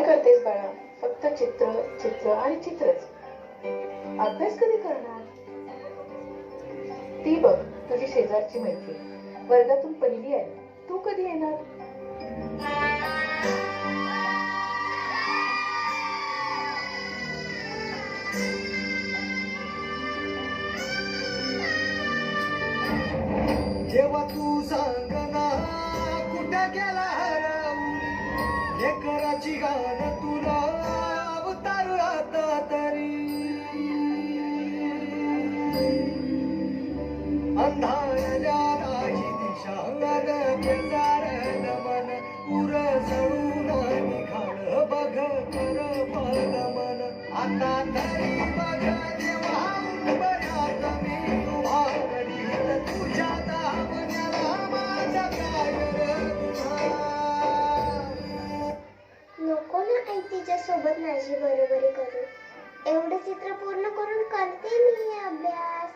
काय करतेस बाळा? फक्त चित्र चित्र आणि चित्रच. अभ्यास कधी करणार? ती बघ, तुझी शेजारची मैत्रीण वर्गातून पहिली आहे. तू कधी येणार? जेव्हा तू सांग ना कुठे गेला हरवून, हे कराची गाणं तुला अवतार आता तरी. अंधारल्या राजी दिशा बेजारल मन, उर जळून निघाल बघ कर पदमन. आता तरी बघ देवा बऱ्यात मी उभारली, तुझ्या दामन्याला माझा काय रंगला. नको ना आई तिच्या सोबत माझी बरोबरी करू. एवढं चित्र पूर्ण करून करते मी अभ्यास.